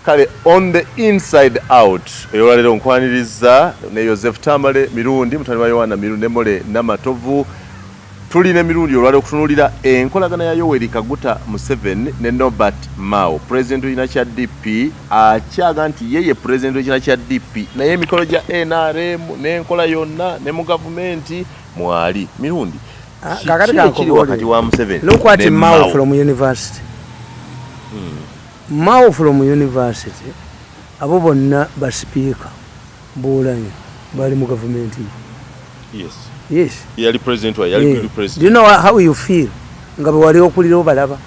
kale on the inside out eyolwalero nkwaniriza ne Joseph Tamale Mirundi mutani wa Yohana Mirundi mole namatovu tulina Mirundi olwalero okutunulira enkolagana ya Yoweri Kaguta Museveni ne Norbert Moa president w'ekina kya DP akyaga nti yeye president w'ekina kya DP naye emikolo gya NRM n'enkola yonna ne mu gavumenti mwali Mirundi kakati wa Museveni. Look what Moa from university. Moa from university abo bonna ba speaker bolanya bali mu government. Yes. Yali president wa yali president. Do you know how you feel? Ngabe wali okulira obalaba.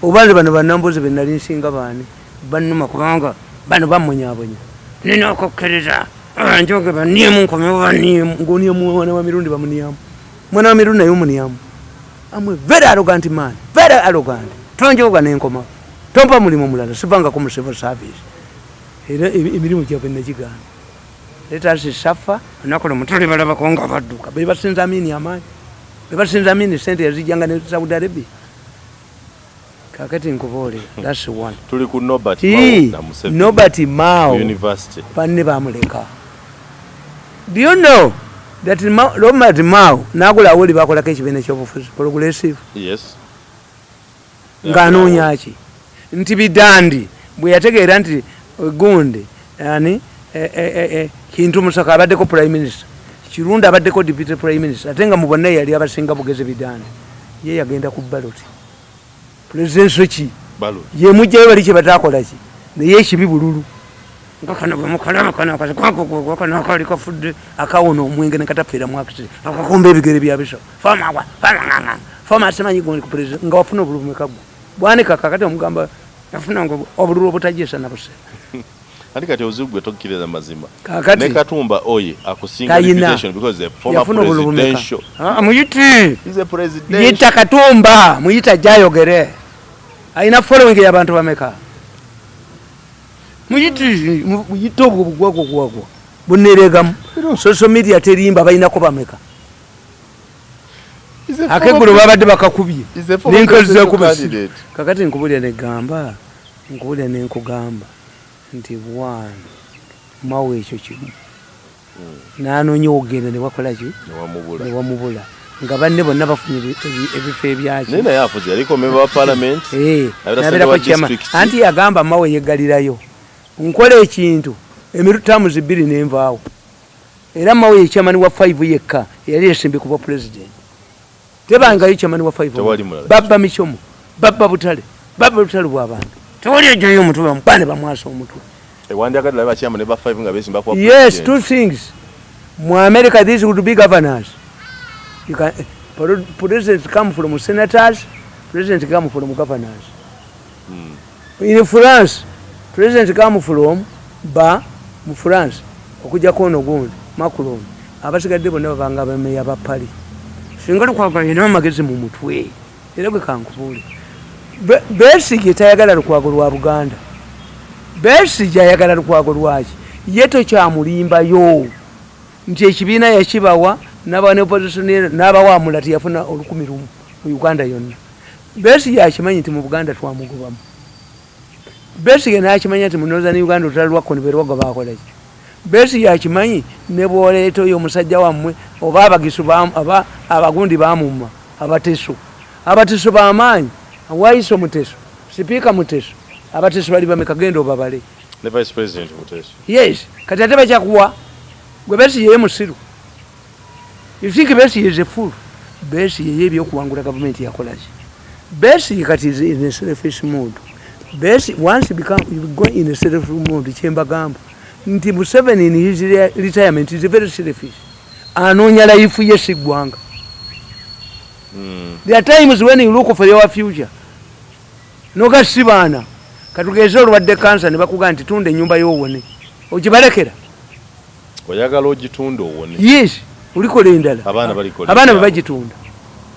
Obale bano banamboze benali nsinga bani. Banuma kubanga bano bamunyabonya. Nina okukiriza. Njoge banimu nkomebanimu ngoniye mwana wa Mirundi bamuniyamu. Mwana wa Mirundi nayo muniyamu. I'm a very arrogant man. Very arrogant. Tonjoga nenkoma. Tompa mulimo mulala sivanga ku civil service. Era emirimu kya benne kigana. Let us suffer nakola mutuli balaba konga badduka. Be basinza amini amani. Be basinza amini sente yazijanga ne Saudi Arabia. Kakati nkubole. That's one. Tuli ku Norbert Moa na Museveni. Norbert Moa University. Panne bamuleka. Do you know that Norbert Moa nagula woli bakola kechibene kyobufuzi progressive? Yes. Ngano nyachi. Nti bidandi bwe yategeera nti gundi yani kintu musaka abadde ko prime minister kirunda abadde ko deputy prime minister atenga mubonna yali abasinga bugeze bidandi ye yagenda ku ballot president sochi ballot ye mujjayo bali kye batakola ki naye kibi bululu ngakana bwe mukalama kana akazi kwako kana akali kafudde akawono omwenge ne katapfira mu akisi akakomba ebigere byabisho fama asemanyi gondi ku president ngawafuna obulumi kagu bwane kakakati omugamba yafuna ngo obululu obutajesa nabuse andi kati ozugwe tokkireza mazima kakati ne Katumba oye akusinga reputation because the former presidential muyiti is a president yita Katumba muyita jayogere aina following y'abantu bameka muyita obugwako buneregamu social media terimba bayina ko bameka akegulu babadde bakakubye ninkaziza kubasi kakati nkubulya ne gamba nkubulya ne nkugamba nti one Moa ekyo kimu n'anoonya ogenda ne wakola ki ne wamubula nga banne bonna bafunye ebifo ebyaki naye yafuze yaliko member wa parliament nabirako kyama anti yagamba Moa yegalirayo nkola ekintu emirutamu zibiri nenvaawo era Moa yekyamani wa 5 yekka yali esimbi kuba president tebangayo kyamani wa 5 baba michomo baba butale bw'abantu tewali ejoyo omutwe mpane bamwasa omutwe ewandyagadde laba kyama ne ba 5 nga besimba kwa yes two things mu America these would be governors you can president come from senators president come from governors in France president come from mu France okujja kono gundi Macron abasigadde bonna babanga bameya ba Paris singalo kwa ina magezi mu mutwe era gwe kankubule Besigye tayagala lukwago lwa Buganda. Besigye ayagala lukwago lwaki. Yeto kya mulimba yo. Nti ekibiina yakibawa n'abane opposition n'abawa mulati yafuna olukumirumu mu Uganda yonna. Besigye akimanyi nti mu Buganda twamugobamu. Besigye n'akimanyi nti mu Northern Uganda otalwa konberwa bakola ki. Besigye akimanyi ne bwoleeto yo musajja wammwe oba abagisu aba abagundi bamumma abateso. Abateso b'amaanyi Waiso Muteso, Speaker Muteso, abateso bali bamekagendo babale. The Vice President Muteso. Yes, kati ateba kyakuwa gwe Besigye ye musiru. You think Besigye is a fool? Besigye ye byokuwangula government yakola ki. Besigye kati is in a selfish mood. Besigye once you go in a selfish mood chemba gamba. Nti Museveni in his retirement is very selfish. Anoonya life yesigwanga. There are times when you look for your future. Noga sibana katugeze olwadde kansa ne bakuga nti tunde ennyumba y'owone okibalekera oyagala ogitunda owone yes ulikola endala abaana bagitunda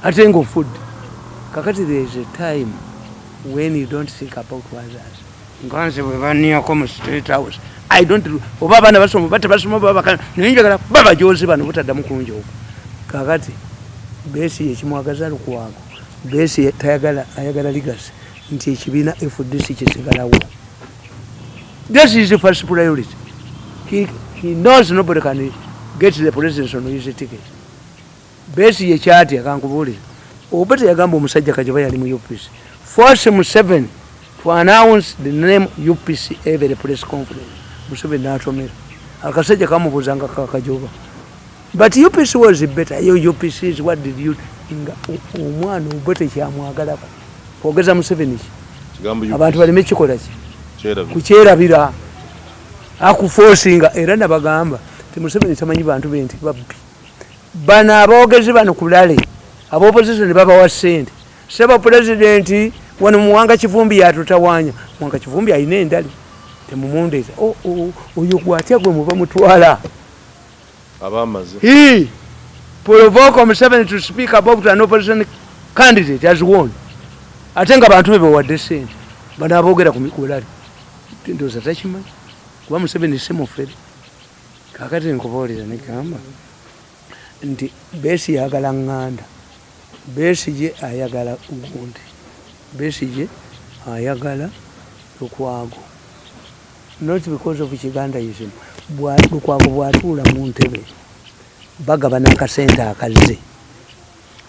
ate nga ofudde kakati there is a time when you don't think about others nganze bwe baniyako mu state house I don't oba abaana basoma bate basoma baba nenjagala baba jozi bano butaddamu kunjoga kakati Besigye ekimwagaza lukwago Besigye ayagala legacy nti ekibiina FDC kisigalawo This is the first priority. He knows nobody can get the presidency on his ticket. Besi ye chati akankubuli. Obete yagamba omusajja Kajoba yali mu UPC. Force Museveni to announce the name UPC every press conference. Museveni n'atomera. Akasajja kamubuzanga Kajoba. But UPC was better. UPC is what did you omwana obete kyamwagalako. Kwogeza Museveni ki. Abantu balime kikola ki. Kukyerabira. Akuforcinga era nabagamba ti Museveni tamanyi bantu be nti babbi. Bana aboogezi bano kulale. Abo opposition baba wa sente. Seba president wano muwanga Kivumbi yatutawanya. Muwanga Kivumbi ayina endali. Temumundeza. Oyo gwatya gwe muba mutwala. Abamaze. He provoke Museveni to speak about an opposition candidate has won. Atenga bantu be bawadde sente. Bana aboogera ku mikulali. Ndoza takimanyi. Kuba Museveni semufere. Kakati nkubuulira negamba nti Besigye ayagala nganda. Besigye ayagala ugundi. Besigye ayagala Lukwago. Not because of Kigandaism. Lukwago bwatuula mu ntebe bagabana akasente akaze.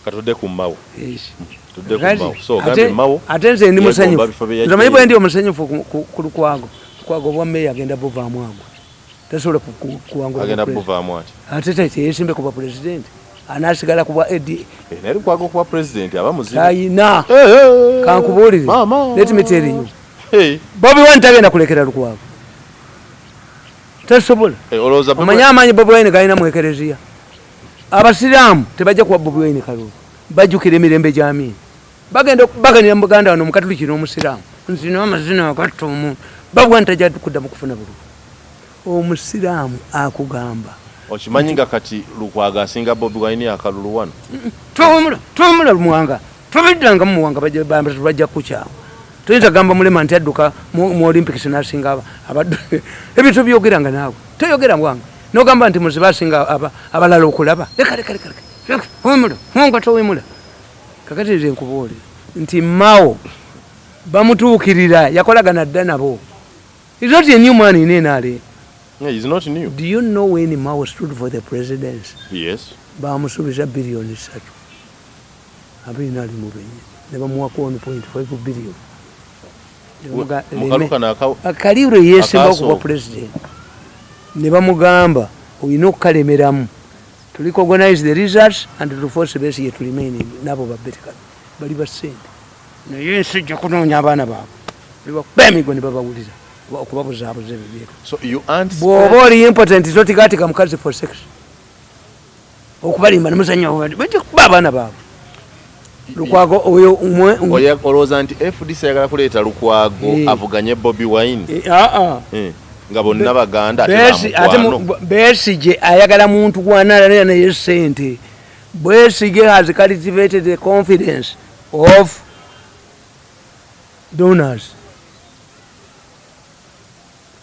Katudde ku Mao. Yes. Tudde ku Mao. So gambe Mao. Atenze ndi musanyufu. Nzamanyi bwe ndi omusanyufu ku Lukwago. Lukwago bwa meya agenda buvaamu ago. Tasobola kuwangula. Agenda buvaamu ati. Ate yesimbe kuba president. Anasigala kuba edi. Nali Lukwago kuba president abamuzibu. Ayina. Kankubuulire. Let me tell you. Hey. Bobi Wine tagenda kulekera Lukwago. Tasobola. Omanya amanyi Bobi Wine galina mu ekereziya. Abasiraamu tebajja kuwa Bobi Wine kalulu. Bajjukira emirembe gy'Amin. Bagenda baganira mu Buganda wano Mukatuliki n'Omusiraamu. Nzino amazina agatta omuntu. Bobi Wine tajja kuddamu kufuna bululu. Omusiraamu akugamba. Okimanyi nga kati Lukwago asinga Bobi Wine akalulu wano. Tumula Muwanga. Tubiddanga mu Muwanga bajja kukyawa. Tuyinza gamba mulema nti adduka mu Olympics n'asinga abaddu. Ebintu byogeranga naawe. Toyogera Muwanga. N'ogamba nti muziba asinga abalala okulaba. Leka. Wemula. Muwanga towemula. Kakati nze nkubuulira nti Mao bamutuukirira yakolagana dda nabo. He's not a new man in NRM. Yeah, he's not new. Do you know when Mao stood for the presidency? Yes. Bamusubiza billion 3. Abiri nali mubenye. Ne bamuwako 1.5 billion. Mukaluka na akaliure yesemba okuba president. Ne bamugamba oyina okukalemeramu. To recognize the results and to force Besigye to remain in nabo babetika. Bali basente. Naye sijja kunoonya abaana baabwe. Bali bakubemigo ne babawuliza. Okubabuzabuza ebibiro. So you aren't bwoba oli important zotigatika mukazi for sex. Okubalimba nemuzanyo bajja kuba abaana baabwe. Lukwago oyo umwe olowooza nti FDC ayagala kuleeta Lukwago avuganye Bobi Wine. Nga bonna Baganda Besigye ayagala muntu gwanala naye sente. Besigye has cultivated the confidence of donors.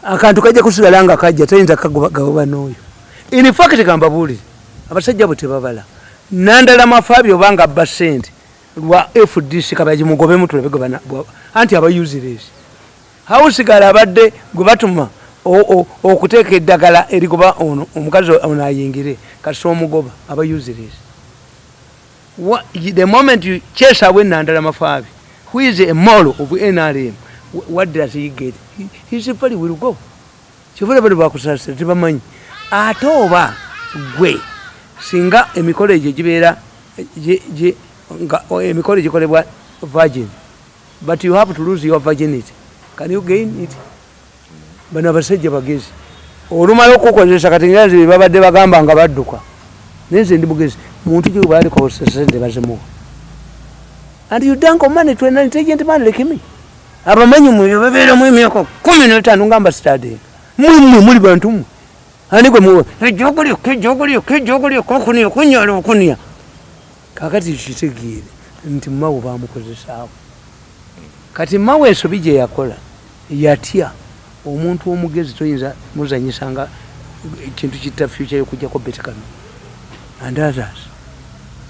Akantu kajja kusigala nga kajja tayinza kagoba n'oyo. In fact kambabuli abasajja bo tebabala. Nandala mafabyo banga basente lwa FDC kabaji mugobe mutu lebegobana anti abayuziresi. Hausigala abadde gwe batuma okuteeka eddagala erikuba ono omukazi ono ayingire kasi omugoba abayuziresi. The moment you chase away Nandala Mafabi, who is a model of NRM, what does he get? He simply will go. Chivule bali bakusasa tibamanyi. Atoba gwe singa emikolo egyo gibeera nga emikolo gikolebwa virgin, but you have to lose your virginity. Can you gain it? Bano abasajja bagezi olumala okukozesa kati nganze babadde bagamba nga badduka nenze ndi mugezi muntu gye bali ko sente bazimuwa. And you dank money to an intelligent man like me. Abamanyi mu babeera mu emyaka 15 ngamba study muli bantu mu ani gwe mu ejogoli kokuniyo kunyala okunya. Kakati kitegeere nti Mao bamukozesaawo. Kati Mao ensobi gye yakola yatya omuntu omugezi toyinza muzanyisanga ekintu kitta future yokujjako betikano and others.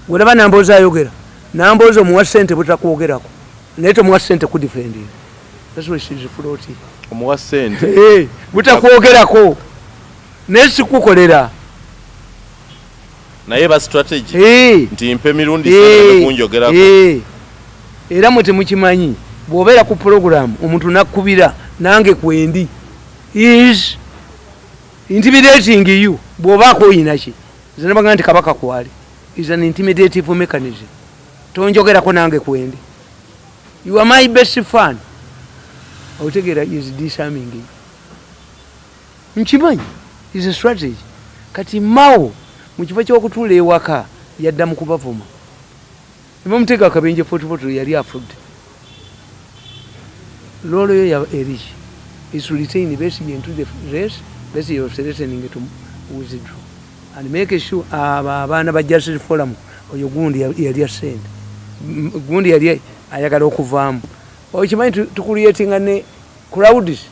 Whatever Namboza ayogera Namboza omuwa ssente butakwogerako naye tomuwa ssente kudifendinga. That's why she's floating. Omuwa sente. Butakwogerako. Nesi kukolera. Naye ba strategy. Nti mpe mirundi sente kunjogerako. Era mwe temukimanyi bw'obeera ku program omuntu nakkubira nange kwendi is intimidating you bw'obaako oyina ki nze nabaga nti kabaka kwali is an intimidative mechanism tonjogerako nange kwendi you are my best fan otegeera is disarming you nkimanyi is a strategy kati Mao mu kifo ky'okutuula ewaka yadda mu kubavuma Mumtega akabenje fotofoto yali afudde. Lolo ya erich is to retain basically into the race, basically of threatening to withdraw. And make sure abana ba justice forum oyo gundi yali asend. Gundi yali ayagala okuvaamu. Okimanyi to creating ne crowds.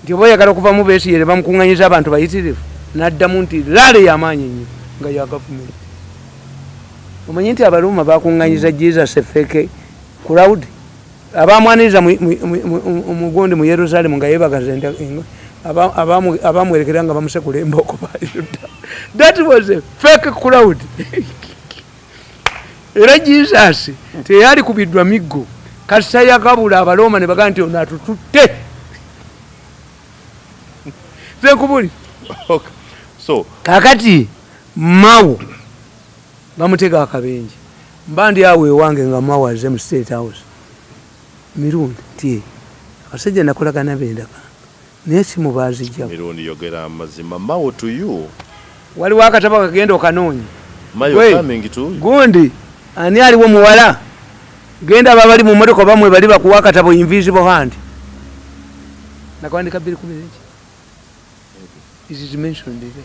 Nti boya yagala okuvaamu basically bamukunganyiza abantu bayitirivu. Naddamu nti lale yamanyi nnyo nga ya government. Omanyi nti abaluma bakunganyiza Jesus feke crowd abamwaniriza mugondi mu Yerusalemu nga yebagazenda abamwerekeranga bamusekula emboko bayuda. That was a fake crowd. Era Jesus teyali kubiddwa miggo kasita yakabula abaloma ne baga nti ono atututte. Zekubuli. So kakati Mao bamutega akabenje mbandi awe ewange nga Mao aze mu State House Mirundi tie asajja nakolagana bendaka nesi mubazijja Mirundi yogera amazima Mao to you wali wakataba kagendo kanonyi Mayo coming to gundi ani aliwo muwala genda babali mu motoka bamwe bali bakuwakatabo invisible hand nakwandika 2:10 is mentioned there.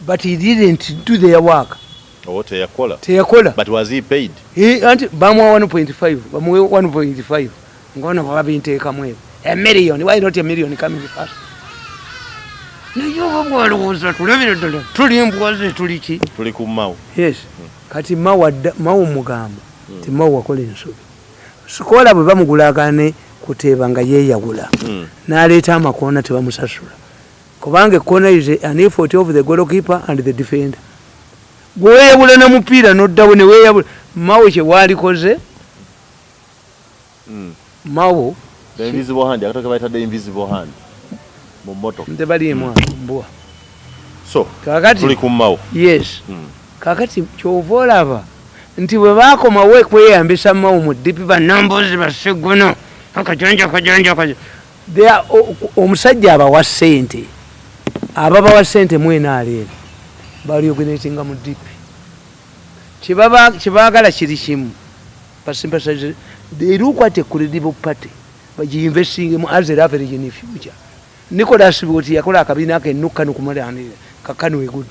But he didn't do their work. Oh, Teyakola. Teyakola. But was he paid? He anti bamwa 1.5. Bamwe 1.5. Ngono babinteka mwe. A million. Why not a million coming fast? No, you go was $11. Tuli ku Mao. Yes. Kati Mao mugamba. Ti Mao wakola ensobi. Sikola bwe bamugulagane kuteba nga yeyagula. N'aleeta amakona tebamusasula. Kubanga kona is an effort of the goalkeeper and the defender. Gweyabula na mupiira noddawo ne weeyabula Mao kye walikoze. Mao the invisible hand akatoka baita the invisible hand mu moto nte bali mwa mbwa. So kakati tuli ku Mao. Yes. Kakati kyovolaba nti bwe bakoma we kweyambisa Mao mu dipi ba numbers basegono akajanja they are omusajja abawa ssente ababa wa ssente mwena alere bali organizing mu dipi kibagala kiri kimu pasympathize they look at a credible party but you investing in as a average in the future. Nicholas Boti yakola akabina ke nuka nukumala kakanu we good.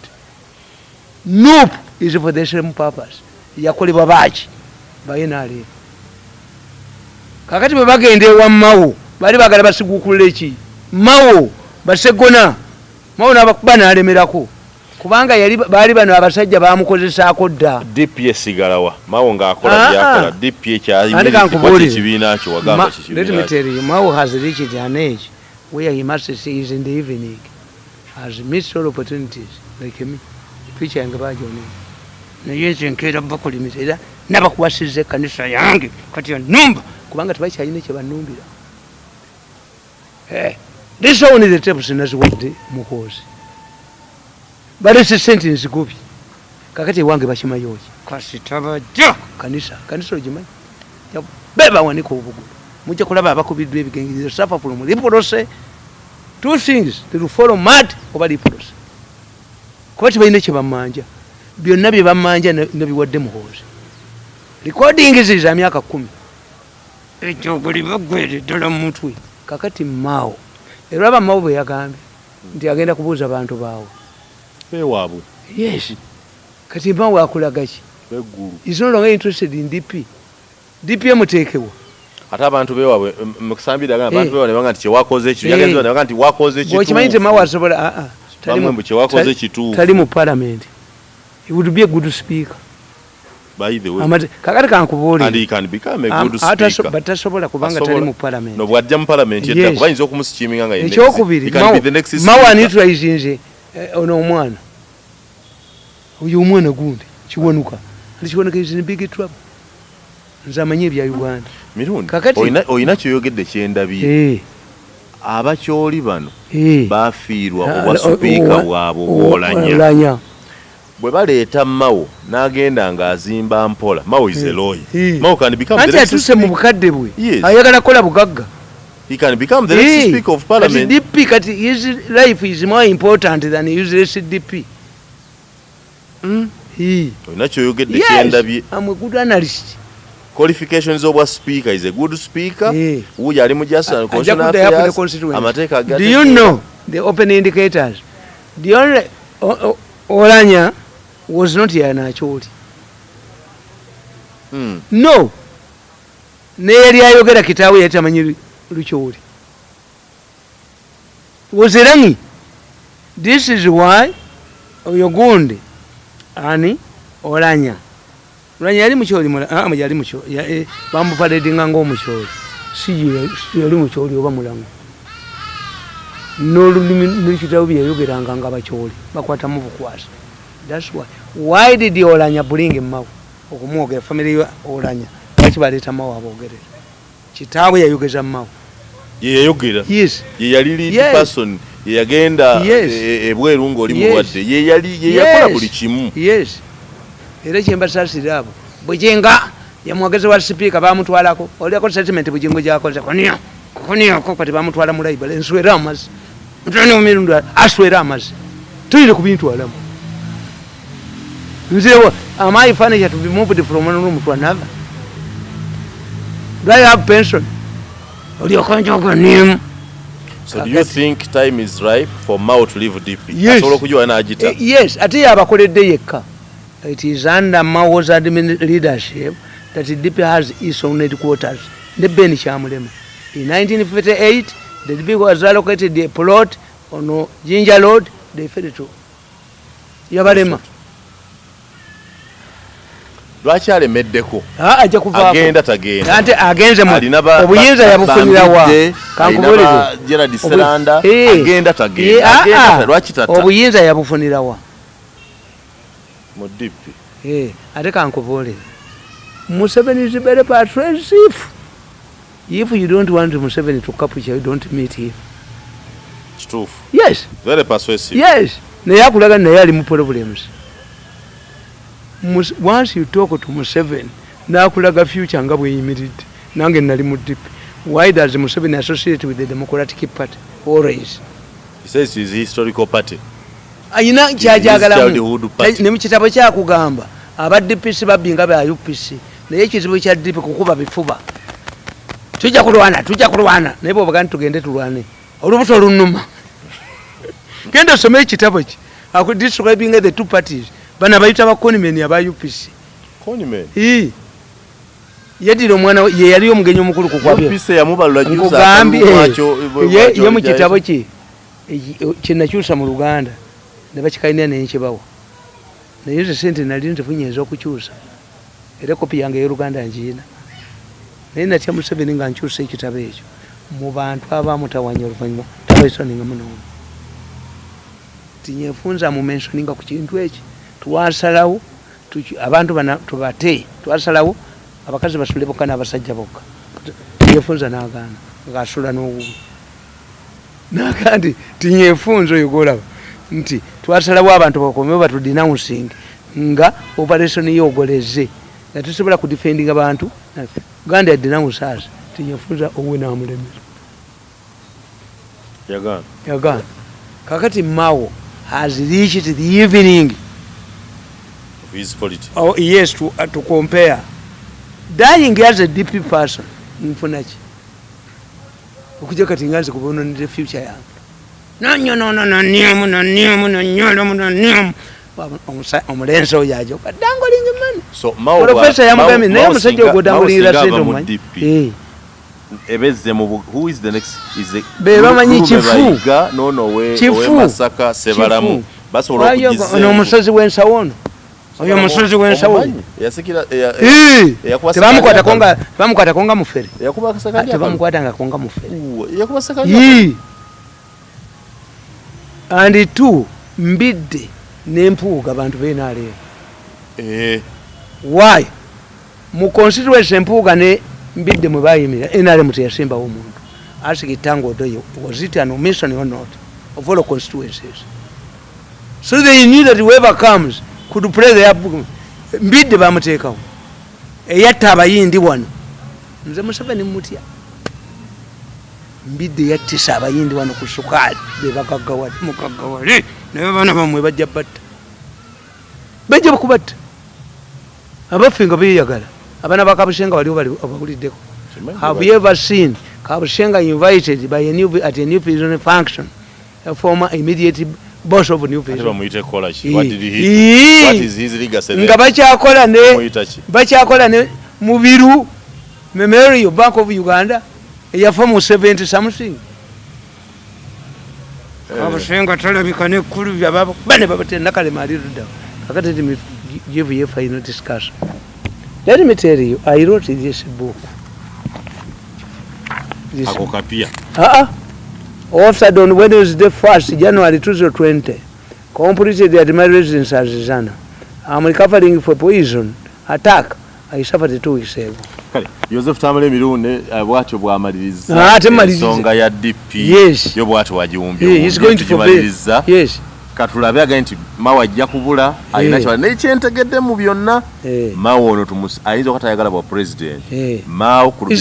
Nope is for the same purpose. Yakoli babachi bayina ali. Kakati babagende wa Mao bali bagala basigukuleki. Mao basegona. Mao nabakubana alemerako. Kubanga yali bali bano abasajja bamukozesa kodda. DPS sigalawa. Mao nga akola byakola DPS kya kibina kyo wagamba kibina. Let me tell you, Mao has reached an age where he must say is in the evening has missed all opportunities like me. Feature and Gabajoni. Nayenze nkera bakoli mitera nabakwasize kanisa yange kati numba kubanga tubacha yine kye banumbira. This one is the tapes as what the mukozi. But it's a sentence gobi. Kakati wange bashima yoji. Kasi tabaja kanisa ojimanyi. Ya beba waniko obugu. Muje kulaba abakubidwe ebigengirizo suffer from leprosy. Two things to follow mad oba leprosy. Kwati bayine kye bamanja. Byonna bye bamanja nabiwadde muhozi. Recording is za myaka 10. Ekyo guli bagwere ddala mutwe. Kakati Mao. Era aba Mao bwe yagambye nti agenda kubuuza abantu baawo. Pewabwe. Yes. Kati Mao akulaga ki? Beguru. Is no longer interested in DP. DP emuteekewo. Ate abantu bewabwe mukusambira agamba abantu bewabwe banga nti kye wakoze ekitu yagenze banga nti wakoze ekitu. Okimanyi nti Mao asobola tali mu kye wakoze ekitu. Tali mu parliament. He would be a good speaker. by the way kakati kankubuli and he can become a good speaker batasobola kubanga tali mu parliament no bwajja mu parliament yedda kubayinza okumusikiminga nga yene ekyokubiri Mawa neutralize ono omwana uyu omwana gundi kiwanuka alikiwanuka is in big trouble nzamanye bya Uganda Mirundi oyina kyoyogedde kyendabye abakyoli bano bafiirwa obwa speaker bwabwe Oulanya bwe baleeta Mao n'agenda ng'azimba mpola Mao is a lawyer Mao can become the next speaker mu bukadde bwe ayagala kola bugagga he can become the next speaker of parliament DP kati his life is more important than his DP oyina kyoyogedde kyendabye I'm a good analyst qualifications of a speaker is a good speaker uja ali mu justice and constitutional affairs amateeka agati do you know the open indicators the only Oulanya was not here Nacholi no ne yali ayogera kitaawe yatamanyi Lucholi wozerangi this is why oyogunde ani Oulanya yali mukyoli yali mukyoli bamuparedinga ng'omukyoli si yali mukyoli oba mulamu n'olulimi n'ekitabo bye yayogeranga nga bakyoli bakwatamu bukwasi that's why did Oulanya bring Mao okumwogera family ya Oulanya lwaki baleeta Mao abogerera kitaawe yayogeza Mao ye yayogera yes ye yali lead person ye yagenda ebweru ng'oli mulwadde ye yakola buli kimu yes era kyembasasira abo Bujenga yamwogeza wa speaker bamutwalako oliako settlement Bujengo gyakoze koniyo ko kati bamutwala mu library enswera amazi mutone Mirundi aswera amazi tuyire ku bintu alamu nzewa am I furniture to be moved from one room to another do I have pension oliako njogo nim so do you think time is ripe for Mao to leave DP asobola kujwa na agita yes ate yabakoledde yekka. It is under Mao's leadership that the DP has its own headquarters. The Ben Chamulema. In 1958, the DP was allocated a plot on Ginger Road. They fell to Yabarema. Lwaki alemeddeko ajja kuva agenda tagenda ate agenze mu obuyinza yabufunira wa kankubolere Gerard Seranda agenda tagenda lwaki tata obuyinza yabufunira wa mu DP ate kankubolere Museveni is very persuasive. If you don't want Museveni to capture, you don't meet him. It's true. Yes. Very persuasive. Yes. Naye akulaga naye ali mu problems. Once you talk to Museveni, nakulaga future nga bweyimiridde. Nange nali mu DP. Why does Museveni associate with the Democratic Party? Always. He says it's a historical party. Ayina kyajagalamu. Ne mu kitabo kyakugamba aba DPC babbinga ba UPC. Naye ekizibu kya DP kukuba bifuba. Tujja kulwana naye bw'obaga tugende tulwane olubuto lunnuma genda osome ekitabo ki describing the two parties bana bayita ba Conman aba UPC Conman yedira omwana ye yali omugenyi omukulu ku kwabyo UPC yamubalula juza ye mu kitabo ki kinakyusa mu Luganda ne bakikainira n'enkibawa naye ze sente nali nzifunye ez'okukyusa era kopi yange y'Oluganda ngiina naye natya Museveni nga nkyusa ekitabo ekyo mu bantu abamutawanya oluvannyuma tabayisoninga munomu tinyefunza mu mentioninga ku kintu eki twasalawo abantu bana tubate twasalawo abakazi basule bokka n'abasajja bokka tinyefunza n'agaana ng'asula n'obubi nakandi tinyefunza oyo golaba nti twasalawo abantu bakomewo batudinouncing nga operation yogoleze nga tusobola kudefending abantu Uganda denounce us tinyafunza owe na mulemera yagana kakati Mao has reached the evening of his politics. Oh yes, to compare dying as a DP person mfunachi okuja kati ngaze kubona the future yangu no omulenzi oyo ajo kadangolinga mani so Mao professor yamugambye naye omusajja ogwodangolira sente omanyi ebezze mu who is the next is the bebamanyi kifu we Masaka Sebalamu basobola okugize ono omusozi w'ensawo ono oyo musozi w'ensawo yasikira tebamukwata konga mufere tebamukwatanga konga mufere and two mbidde n'empuuga abantu b'enaleero why mu constituency empuuga ne mbidde mwe bayimira NRM teyasimbawo omuntu ask Tango Doyo was it an omission or not of all constituencies. So they knew that whoever comes could play their mbidde bamuteekawo eyatta abayindi wano nze Museveni mutya mbidde yattisa abayindi wano ku sukaali bebagaggawali mugaggawali naye baana bamwe bajja bakubatta abaffe nga beeyagala abaana bakabushenga waliwo ababuliddeko. Have you ever seen Kabushenga invited by at a New Vision function a former immediate boss of New Vision? What did he? What is his legacy? Nga bachyakola ne mubiru Memorial Bank of Uganda eyafa mu 70 something. Kabushenga talabika ne kulu byababo bane babatenda kale mali ruda. Kakati me give you a final discussion. Let me tell you, I wrote this book. Offered on Wednesday 1st January 2020, completed at my residence as Arizona. I'm recovering for poison attack I suffered 2 weeks ago. Joseph Tamale Mirundi bwatyo bwamaliriza ensonga ya DP yo bwatyo wajiwumbye omaliriza katulabe aga nti Mawa ajja kubula alina kyala nekyentegedde mu byonna Mawa ono ayinza okatayagala bwa president Mawa ku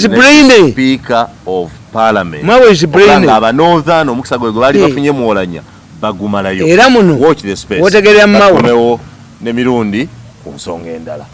speaker of parliament Mawa is brain aba northern omukisa gwe bali bafunye muolanya bagumalayo era muno watch the space wotegerera Mawa ne Mirundi ku nsonga endala.